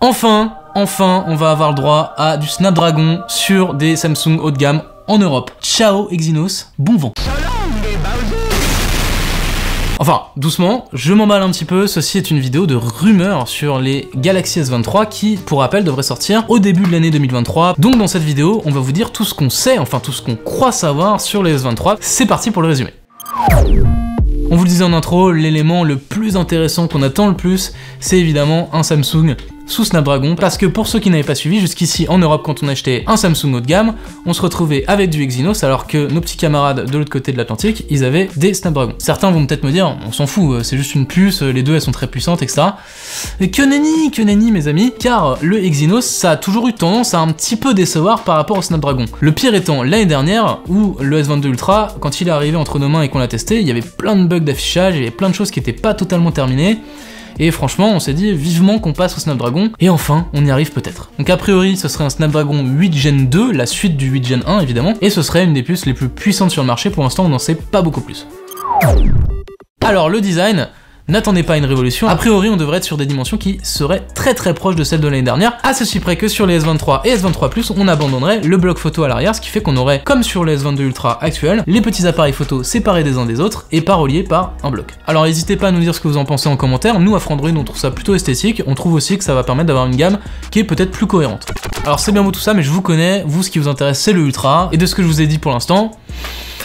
Enfin, on va avoir le droit à du Snapdragon sur des Samsung haut de gamme en Europe. Ciao Exynos, bon vent. Enfin, doucement, je m'emballe un petit peu, ceci est une vidéo de rumeurs sur les Galaxy S23 qui, pour rappel, devraient sortir au début de l'année 2023. Donc dans cette vidéo, on va vous dire tout ce qu'on sait, enfin tout ce qu'on croit savoir sur les S23. C'est parti pour le résumé. On vous le disait en intro, l'élément le plus intéressant qu'on attend le plus, c'est évidemment un Samsung sous Snapdragon, parce que pour ceux qui n'avaient pas suivi, jusqu'ici en Europe, quand on achetait un Samsung haut de gamme, on se retrouvait avec du Exynos, alors que nos petits camarades de l'autre côté de l'Atlantique, ils avaient des Snapdragon. Certains vont peut-être me dire, on s'en fout, c'est juste une puce, les deux elles sont très puissantes, etc. Et que nenni mes amis, car le Exynos, ça a toujours eu tendance à un petit peu décevoir par rapport au Snapdragon. Le pire étant l'année dernière, où le S22 Ultra, quand il est arrivé entre nos mains et qu'on l'a testé, il y avait plein de bugs d'affichage, il y avait plein de choses qui n'étaient pas totalement terminées. Et franchement, on s'est dit vivement qu'on passe au Snapdragon, et enfin, on y arrive peut-être. Donc a priori, ce serait un Snapdragon 8 Gen 2, la suite du 8 Gen 1 évidemment, et ce serait une des puces les plus puissantes sur le marché, pour l'instant on n'en sait pas beaucoup plus. Alors le design, n'attendez pas une révolution, a priori on devrait être sur des dimensions qui seraient très proches de celles de l'année dernière, à ceci près que sur les S23 et S23 Plus, on abandonnerait le bloc photo à l'arrière, ce qui fait qu'on aurait, comme sur les S22 Ultra actuels, les petits appareils photo séparés des uns des autres et pas reliés par un bloc. Alors n'hésitez pas à nous dire ce que vous en pensez en commentaire, nous à Frandroid on trouve ça plutôt esthétique, on trouve aussi que ça va permettre d'avoir une gamme qui est peut-être plus cohérente. Alors c'est bien beau tout ça, mais je vous connais, vous ce qui vous intéresse c'est le Ultra, et de ce que je vous ai dit pour l'instant,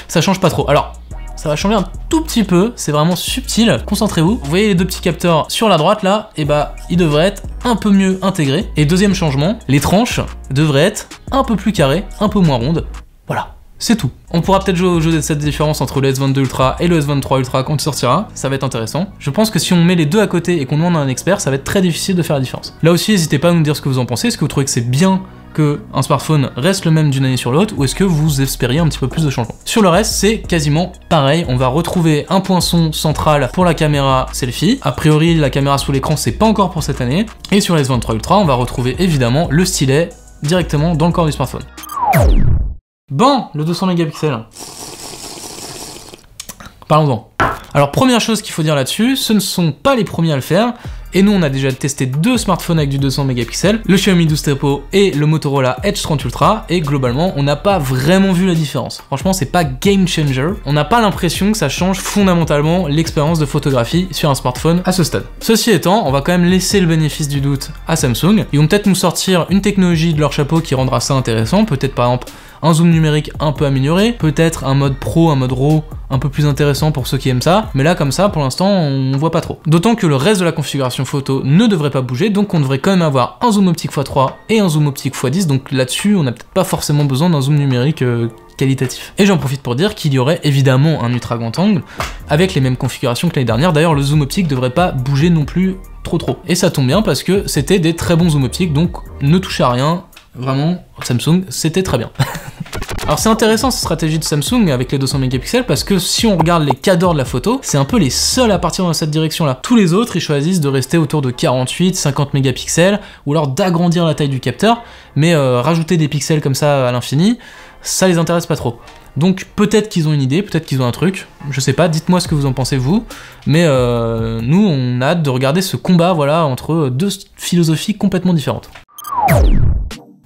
ça change pas trop. Alors, ça va changer un tout petit peu, c'est vraiment subtil, concentrez-vous. Vous voyez les deux petits capteurs sur la droite là, et bah ils devraient être un peu mieux intégrés. Et deuxième changement, les tranches devraient être un peu plus carrées, un peu moins rondes. Voilà, c'est tout. On pourra peut-être jouer au jeu de cette différence entre le S22 Ultra et le S23 Ultra quand il sortira, ça va être intéressant. Je pense que si on met les deux à côté et qu'on demande à un expert, ça va être très difficile de faire la différence. Là aussi, n'hésitez pas à nous dire ce que vous en pensez, est-ce que vous trouvez que c'est bien que un smartphone reste le même d'une année sur l'autre, ou est-ce que vous espériez un petit peu plus de changement? Sur le reste, c'est quasiment pareil, on va retrouver un poinçon central pour la caméra selfie, a priori la caméra sous l'écran c'est pas encore pour cette année, et sur les S23 Ultra, on va retrouver évidemment le stylet directement dans le corps du smartphone. Bon, le 200 mégapixels. Parlons-en. Alors première chose qu'il faut dire là-dessus, ce ne sont pas les premiers à le faire, et nous on a déjà testé deux smartphones avec du 200 mégapixels, le Xiaomi 12 T Pro et le Motorola Edge 30 Ultra, et globalement on n'a pas vraiment vu la différence. Franchement c'est pas game changer, on n'a pas l'impression que ça change fondamentalement l'expérience de photographie sur un smartphone à ce stade. Ceci étant, on va quand même laisser le bénéfice du doute à Samsung, ils vont peut-être nous sortir une technologie de leur chapeau qui rendra ça intéressant, peut-être par exemple un zoom numérique un peu amélioré, peut-être un mode pro, un mode RAW un peu plus intéressant pour ceux qui aiment ça, mais là comme ça pour l'instant on voit pas trop. D'autant que le reste de la configuration photo ne devrait pas bouger, donc on devrait quand même avoir un zoom optique x3 et un zoom optique x10, donc là-dessus on n'a peut-être pas forcément besoin d'un zoom numérique qualitatif. Et j'en profite pour dire qu'il y aurait évidemment un ultra grand angle avec les mêmes configurations que l'année dernière, d'ailleurs le zoom optique devrait pas bouger non plus trop. Et ça tombe bien parce que c'était des très bons zooms optiques, donc ne touchez à rien, vraiment Samsung c'était très bien. Alors c'est intéressant cette stratégie de Samsung avec les 200 mégapixels parce que si on regarde les cadors de la photo, c'est un peu les seuls à partir dans cette direction là. Tous les autres ils choisissent de rester autour de 48, 50 mégapixels ou alors d'agrandir la taille du capteur, mais rajouter des pixels comme ça à l'infini, ça les intéresse pas trop. Donc peut-être qu'ils ont une idée, peut-être qu'ils ont un truc, je sais pas, dites-moi ce que vous en pensez vous, mais nous on a hâte de regarder ce combat voilà, entre deux philosophies complètement différentes.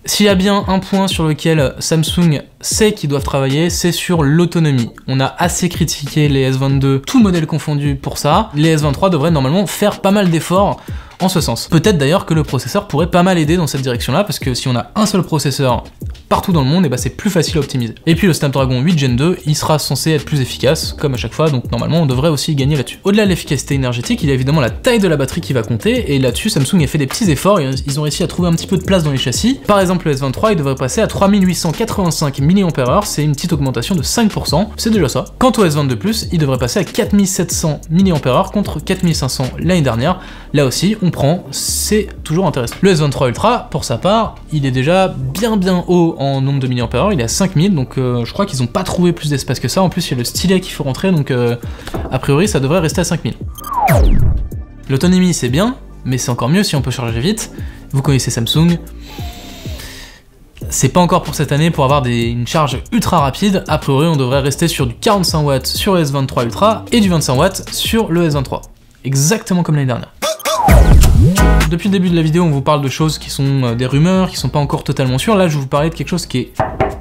S'il y a bien un point sur lequel Samsung sait qu'ils doivent travailler, c'est sur l'autonomie. On a assez critiqué les S22, tout modèle confondu pour ça. Les S23 devraient normalement faire pas mal d'efforts en ce sens. Peut-être d'ailleurs que le processeur pourrait pas mal aider dans cette direction-là, parce que si on a un seul processeur partout dans le monde, et bah c'est plus facile à optimiser. Et puis le Snapdragon 8 Gen 2, il sera censé être plus efficace, comme à chaque fois, donc normalement on devrait aussi gagner là-dessus. Au-delà de l'efficacité énergétique, il y a évidemment la taille de la batterie qui va compter, et là-dessus Samsung a fait des petits efforts, ils ont réussi à trouver un petit peu de place dans les châssis. Par exemple le S23, il devrait passer à 3885 mAh, c'est une petite augmentation de 5%, c'est déjà ça. Quant au S22 Plus, il devrait passer à 4700 mAh contre 4500 l'année dernière, là aussi on prend, c'est toujours intéressant. Le S23 Ultra, pour sa part, il est déjà bien haut en nombre de mAh, il est à 5000, donc je crois qu'ils n'ont pas trouvé plus d'espace que ça, en plus il y a le stylet qu'il faut rentrer, donc a priori ça devrait rester à 5000. L'autonomie c'est bien, mais c'est encore mieux si on peut charger vite, vous connaissez Samsung, c'est pas encore pour cette année pour avoir une charge ultra rapide, a priori on devrait rester sur du 45 watts sur le S23 Ultra et du 25 watts sur le S23, exactement comme l'année dernière. Depuis le début de la vidéo, on vous parle de choses qui sont des rumeurs, qui sont pas encore totalement sûres. Là, je vais vous parler de quelque chose qui est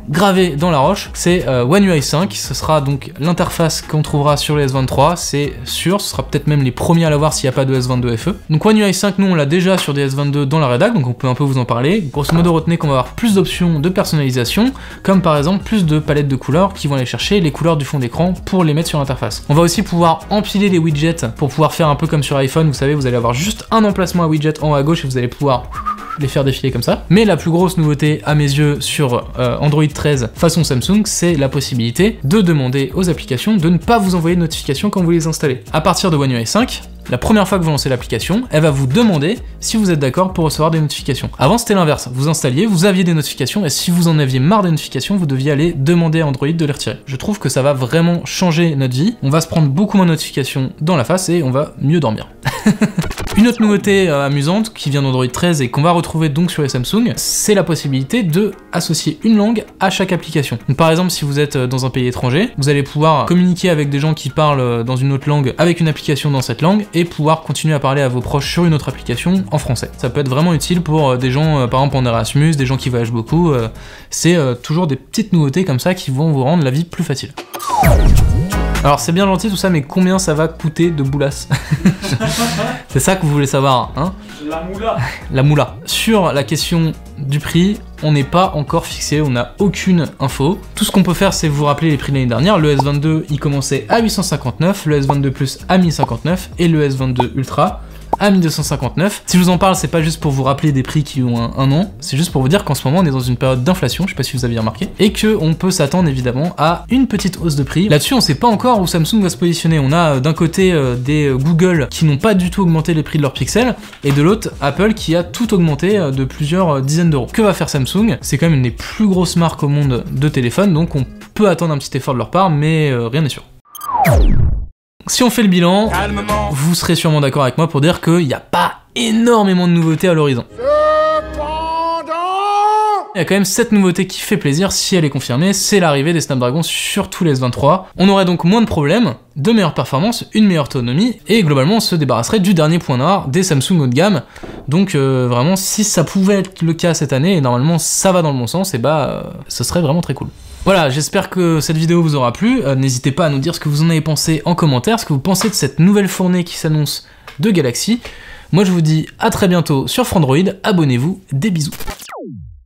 gravé dans la roche, c'est One UI 5, ce sera donc l'interface qu'on trouvera sur le S23, c'est sûr, ce sera peut-être même les premiers à l'avoir s'il n'y a pas de S22 FE. Donc One UI 5, nous on l'a déjà sur des S22 dans la rédac, donc on peut un peu vous en parler. Grosso modo, retenez qu'on va avoir plus d'options de personnalisation, comme par exemple plus de palettes de couleurs qui vont aller chercher les couleurs du fond d'écran pour les mettre sur l'interface. On va aussi pouvoir empiler les widgets pour pouvoir faire un peu comme sur iPhone, vous savez, vous allez avoir juste un emplacement à widget en haut à gauche et vous allez pouvoir les faire défiler comme ça. Mais la plus grosse nouveauté à mes yeux sur Android 13 façon Samsung, c'est la possibilité de demander aux applications de ne pas vous envoyer de notifications quand vous les installez. À partir de One UI 5, la première fois que vous lancez l'application, elle va vous demander si vous êtes d'accord pour recevoir des notifications. Avant c'était l'inverse, vous installiez, vous aviez des notifications et si vous en aviez marre des notifications, vous deviez aller demander à Android de les retirer. Je trouve que ça va vraiment changer notre vie, on va se prendre beaucoup moins de notifications dans la face et on va mieux dormir. Une autre nouveauté amusante qui vient d'Android 13 et qu'on va retrouver donc sur les Samsung, c'est la possibilité de associer une langue à chaque application. Donc par exemple, si vous êtes dans un pays étranger, vous allez pouvoir communiquer avec des gens qui parlent dans une autre langue avec une application dans cette langue et pouvoir continuer à parler à vos proches sur une autre application en français. Ça peut être vraiment utile pour des gens, par exemple en Erasmus, des gens qui voyagent beaucoup. C'est toujours des petites nouveautés comme ça qui vont vous rendre la vie plus facile. Alors c'est bien gentil tout ça, mais combien ça va coûter de boulasse? C'est ça que vous voulez savoir, hein? La moula. La moula. Sur la question du prix, on n'est pas encore fixé, on n'a aucune info. Tout ce qu'on peut faire, c'est vous rappeler les prix de l'année dernière. Le S22, il commençait à 859, le S22 Plus à 1059 et le S22 Ultra à 1259. Si je vous en parle, c'est pas juste pour vous rappeler des prix qui ont un an, c'est juste pour vous dire qu'en ce moment on est dans une période d'inflation, je sais pas si vous aviez remarqué, et que on peut s'attendre évidemment à une petite hausse de prix. Là-dessus, on sait pas encore où Samsung va se positionner. On a d'un côté des Google qui n'ont pas du tout augmenté les prix de leurs pixels, et de l'autre Apple qui a tout augmenté de plusieurs dizaines d'euros. Que va faire Samsung? C'est quand même une des plus grosses marques au monde de téléphone, donc on peut attendre un petit effort de leur part, mais rien n'est sûr. Si on fait le bilan, calmement, vous serez sûrement d'accord avec moi pour dire qu'il n'y a pas énormément de nouveautés à l'horizon. Il y a quand même cette nouveauté qui fait plaisir si elle est confirmée, c'est l'arrivée des Snapdragon sur tous les S23. On aurait donc moins de problèmes, de meilleures performances, une meilleure autonomie, et globalement on se débarrasserait du dernier point noir des Samsung haut de gamme. Donc vraiment, si ça pouvait être le cas cette année, et normalement ça va dans le bon sens, et ce serait vraiment très cool. Voilà, j'espère que cette vidéo vous aura plu, n'hésitez pas à nous dire ce que vous en avez pensé en commentaire, ce que vous pensez de cette nouvelle fournée qui s'annonce de Galaxy. Moi je vous dis à très bientôt sur Frandroid, abonnez-vous, des bisous.